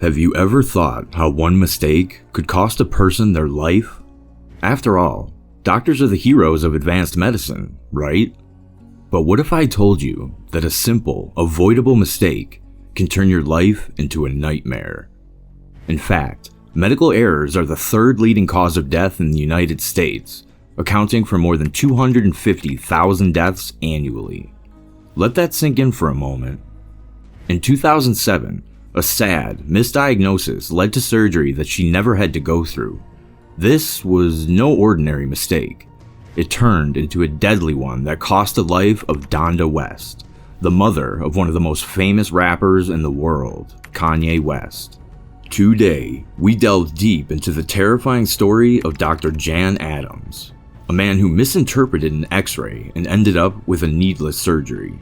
Have you ever thought how one mistake could cost a person their life? After all, doctors are the heroes of advanced medicine, right? But what if I told you that a simple, avoidable mistake can turn your life into a nightmare? In fact, medical errors are the third leading cause of death in the United States, accounting for more than 250,000 deaths annually. Let that sink in for a moment. In 2007, a sad misdiagnosis led to surgery that she never had to go through. This was no ordinary mistake. It turned into a deadly one that cost the life of Donda West, the mother of one of the most famous rappers in the world, Kanye West. Today, we delve deep into the terrifying story of Dr. Jan Adams, a man who misinterpreted an X-ray and ended up with a needless surgery.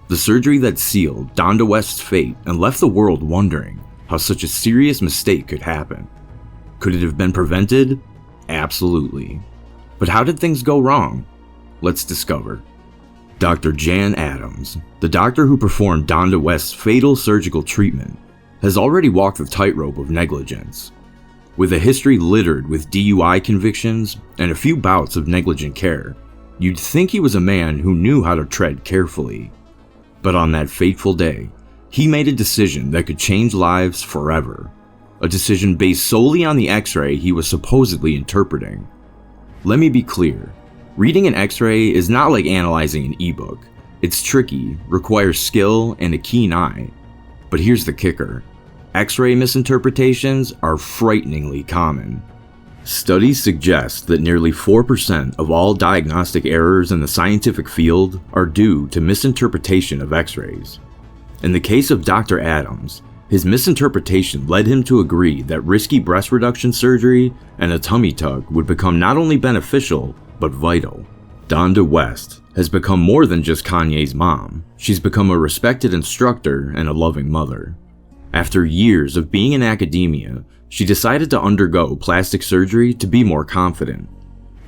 The surgery that sealed Donda West's fate and left the world wondering how such a serious mistake could happen. Could it have been prevented? Absolutely. But how did things go wrong? Let's discover. Dr. Jan Adams, the doctor who performed Donda West's fatal surgical treatment, has already walked the tightrope of negligence. With a history littered with DUI convictions and a few bouts of negligent care, you'd think he was a man who knew how to tread carefully. But on that fateful day, he made a decision that could change lives forever. A decision based solely on the X-ray he was supposedly interpreting. Let me be clear, reading an X-ray is not like analyzing an ebook. It's tricky, requires skill and a keen eye. But here's the kicker. X-ray misinterpretations are frighteningly common. Studies suggest that nearly 4% of all diagnostic errors in the scientific field are due to misinterpretation of X-rays. In the case of Dr. Adams, his misinterpretation led him to agree that risky breast reduction surgery and a tummy tuck would become not only beneficial, but vital. Donda West has become more than just Kanye's mom. She's become a respected instructor and a loving mother. After years of being in academia, she decided to undergo plastic surgery to be more confident.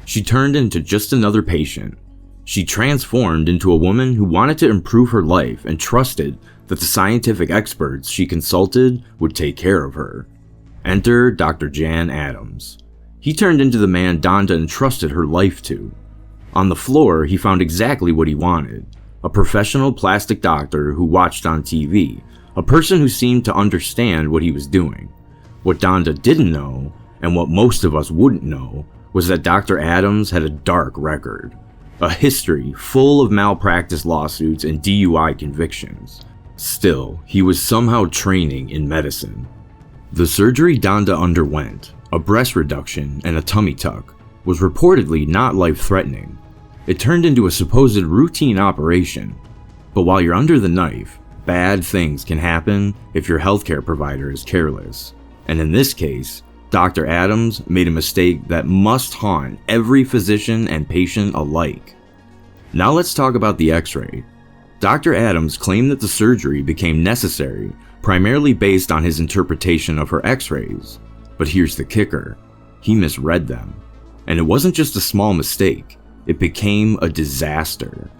She turned into just another patient. She transformed into a woman who wanted to improve her life and trusted that the scientific experts she consulted would take care of her. Enter Dr. Jan Adams. He turned into the man Donda entrusted her life to. On the floor, he found exactly what he wanted. A professional plastic doctor who watched on TV. A person who seemed to understand what he was doing. What Donda didn't know, and what most of us wouldn't know, was that Dr. Adams had a dark record. A history full of malpractice lawsuits and DUI convictions. Still, he was somehow training in medicine. The surgery Donda underwent, a breast reduction and a tummy tuck, was reportedly not life-threatening. It turned into a supposed routine operation. But while you're under the knife, bad things can happen if your healthcare provider is careless. And in this case, Dr. Adams made a mistake that must haunt every physician and patient alike. Now let's talk about the X-ray. Dr. Adams claimed that the surgery became necessary primarily based on his interpretation of her X-rays. But here's the kicker. He misread them. And it wasn't just a small mistake. It became a disaster.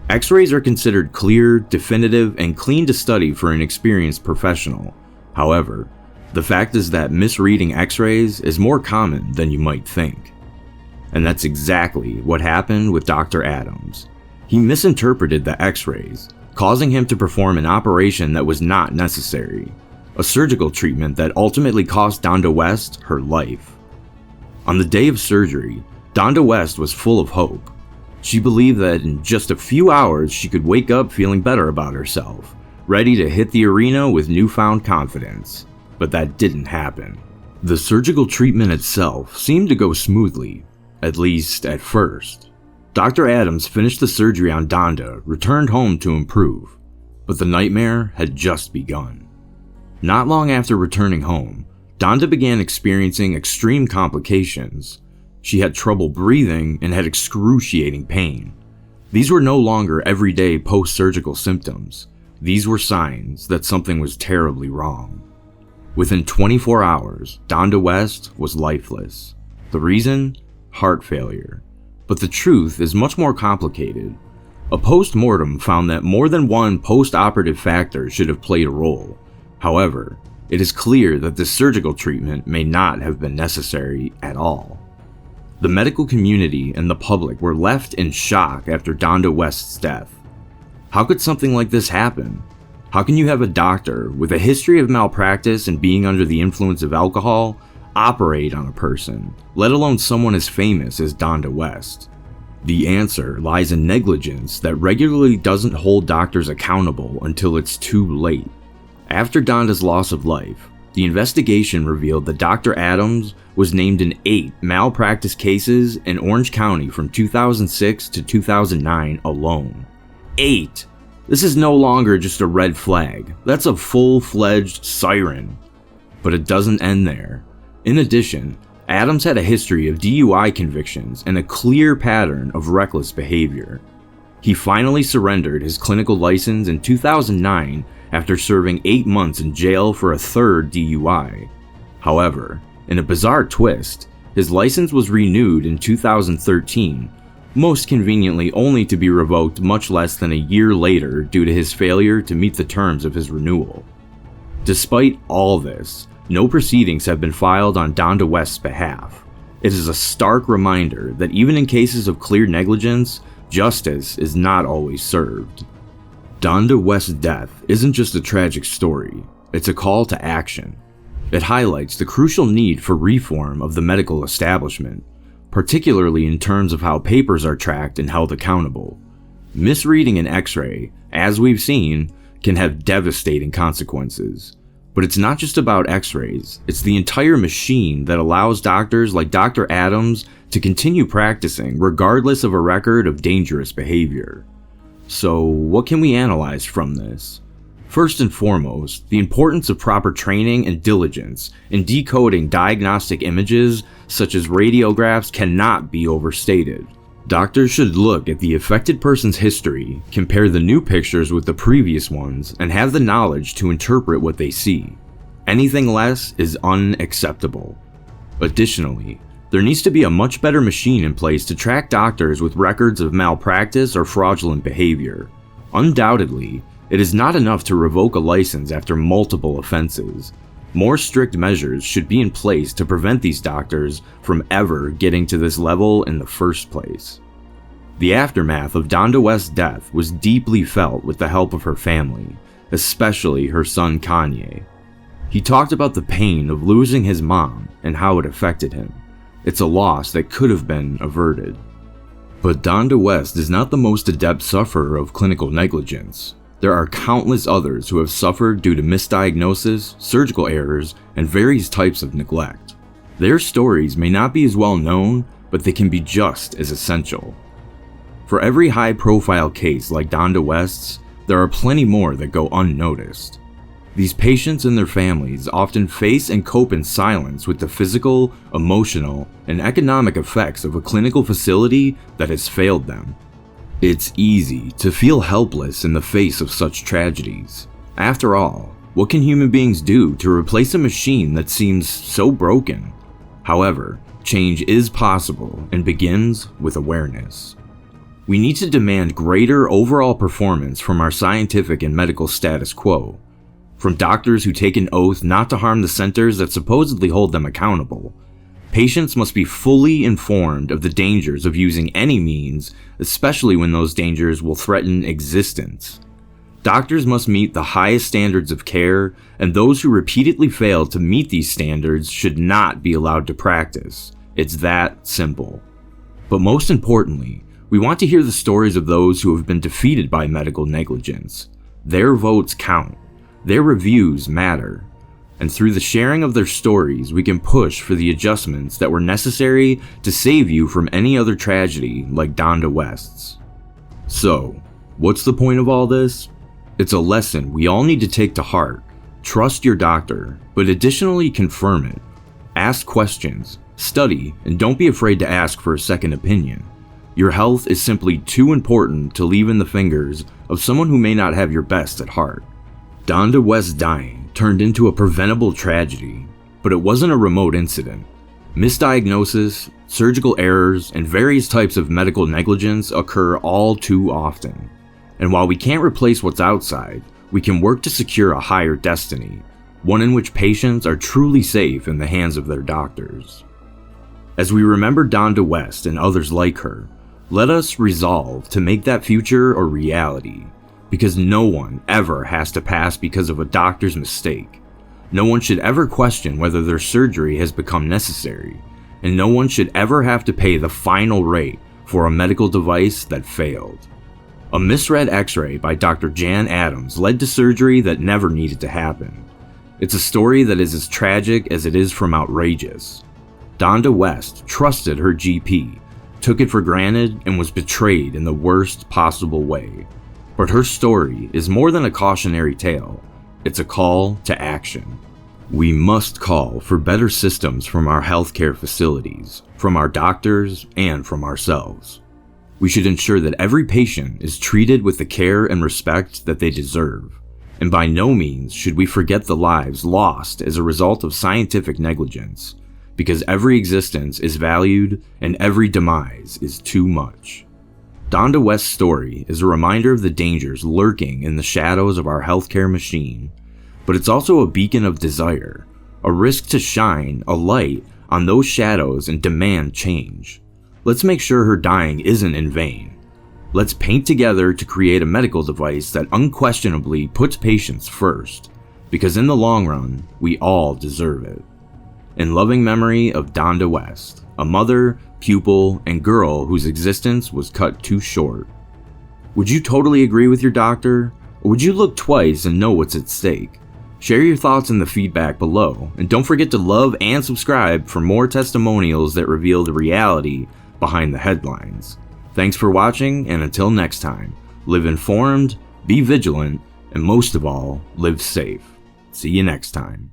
X-rays are considered clear, definitive, and clean to study for an experienced professional. However, the fact is that misreading X-rays is more common than you might think. And that's exactly what happened with Dr. Adams. He misinterpreted the X-rays, causing him to perform an operation that was not necessary. A surgical treatment that ultimately cost Donda West her life. On the day of surgery, Donda West was full of hope. She believed that in just a few hours she could wake up feeling better about herself, ready to hit the arena with newfound confidence. But that didn't happen. The surgical treatment itself seemed to go smoothly, at least at first. Dr. Adams finished the surgery on Donda, returned home to improve, but the nightmare had just begun. Not long after returning home, Donda began experiencing extreme complications. She had trouble breathing and had excruciating pain. These were no longer everyday post-surgical symptoms. These were signs that something was terribly wrong. Within 24 hours, Donda West was lifeless. The reason? Heart failure. But the truth is much more complicated. A post-mortem found that more than one post-operative factor should have played a role. However, it is clear that this surgical treatment may not have been necessary at all. The medical community and the public were left in shock after Donda West's death. How could something like this happen? How can you have a doctor with a history of malpractice and being under the influence of alcohol operate on a person, let alone someone as famous as Donda West? The answer lies in negligence that regularly doesn't hold doctors accountable until it's too late. After Donda's loss of life, the investigation revealed that Dr. Adams was named in 8 malpractice cases in Orange County from 2006 to 2009 alone. 8! This is no longer just a red flag, that's a full-fledged siren. But it doesn't end there. In addition, Adams had a history of DUI convictions and a clear pattern of reckless behavior. He finally surrendered his clinical license in 2009 after serving 8 months in jail for a 3rd DUI. However, in a bizarre twist, his license was renewed in 2013, most conveniently only to be revoked much less than a year later due to his failure to meet the terms of his renewal. Despite all this, no proceedings have been filed on Donda West's behalf. It is a stark reminder that even in cases of clear negligence, justice is not always served. Donda West's death isn't just a tragic story, it's a call to action. It highlights the crucial need for reform of the medical establishment, particularly in terms of how papers are tracked and held accountable. Misreading an X-ray, as we've seen, can have devastating consequences. But it's not just about X-rays, it's the entire machine that allows doctors like Dr. Adams to continue practicing regardless of a record of dangerous behavior. So, what can we analyze from this? First and foremost, the importance of proper training and diligence in decoding diagnostic images such as radiographs cannot be overstated. Doctors should look at the affected person's history, compare the new pictures with the previous ones, and have the knowledge to interpret what they see. Anything less is unacceptable. Additionally, there needs to be a much better machine in place to track doctors with records of malpractice or fraudulent behavior. Undoubtedly, it is not enough to revoke a license after multiple offenses. More strict measures should be in place to prevent these doctors from ever getting to this level in the first place. The aftermath of Donda West's death was deeply felt with the help of her family, especially her son Kanye. He talked about the pain of losing his mom and how it affected him. It's a loss that could have been averted. But Donda West is not the most adept sufferer of clinical negligence. There are countless others who have suffered due to misdiagnosis, surgical errors, and various types of neglect. Their stories may not be as well known, but they can be just as essential. For every high-profile case like Donda West's, there are plenty more that go unnoticed. These patients and their families often face and cope in silence with the physical, emotional, and economic effects of a clinical facility that has failed them. It's easy to feel helpless in the face of such tragedies. After all, what can human beings do to replace a machine that seems so broken? However, change is possible and begins with awareness. We need to demand greater overall performance from our scientific and medical status quo. From doctors who take an oath not to harm the centers that supposedly hold them accountable, patients must be fully informed of the dangers of using any means, especially when those dangers will threaten existence. Doctors must meet the highest standards of care, and those who repeatedly fail to meet these standards should not be allowed to practice. It's that simple. But most importantly, we want to hear the stories of those who have been defeated by medical negligence. Their votes count. Their reviews matter. And through the sharing of their stories, we can push for the adjustments that were necessary to save you from any other tragedy like Donda West's. So, what's the point of all this? It's a lesson we all need to take to heart. Trust your doctor, but additionally confirm it. Ask questions, study, and don't be afraid to ask for a second opinion. Your health is simply too important to leave in the fingers of someone who may not have your best at heart. Donda West dying turned into a preventable tragedy, but it wasn't a remote incident. Misdiagnosis, surgical errors, and various types of medical negligence occur all too often. And while we can't replace what's outside, we can work to secure a higher destiny, one in which patients are truly safe in the hands of their doctors. As we remember Donda West and others like her, let us resolve to make that future a reality, because no one ever has to pass because of a doctor's mistake. No one should ever question whether their surgery has become necessary, and no one should ever have to pay the final rate for a medical device that failed. A misread x-ray by Dr. Jan Adams led to surgery that never needed to happen. It's a story that is as tragic as it is from outrageous. Donda West trusted her GP, took it for granted, and was betrayed in the worst possible way. But her story is more than a cautionary tale. It's a call to action. We must call for better systems from our healthcare facilities, from our doctors, and from ourselves. We should ensure that every patient is treated with the care and respect that they deserve. And by no means should we forget the lives lost as a result of scientific negligence, because every existence is valued and every demise is too much. Donda West's story is a reminder of the dangers lurking in the shadows of our healthcare machine, but it's also a beacon of desire, a risk to shine a light on those shadows and demand change. Let's make sure her dying isn't in vain. Let's paint together to create a medical device that unquestionably puts patients first, because in the long run, we all deserve it. In loving memory of Donda West, a mother, pupil, and girl whose existence was cut too short. Would you totally agree with your doctor, or would you look twice and know what's at stake? Share your thoughts in the feedback below, and don't forget to love and subscribe for more testimonials that reveal the reality behind the headlines. Thanks for watching, and until next time, live informed, be vigilant, and most of all, live safe. See you next time.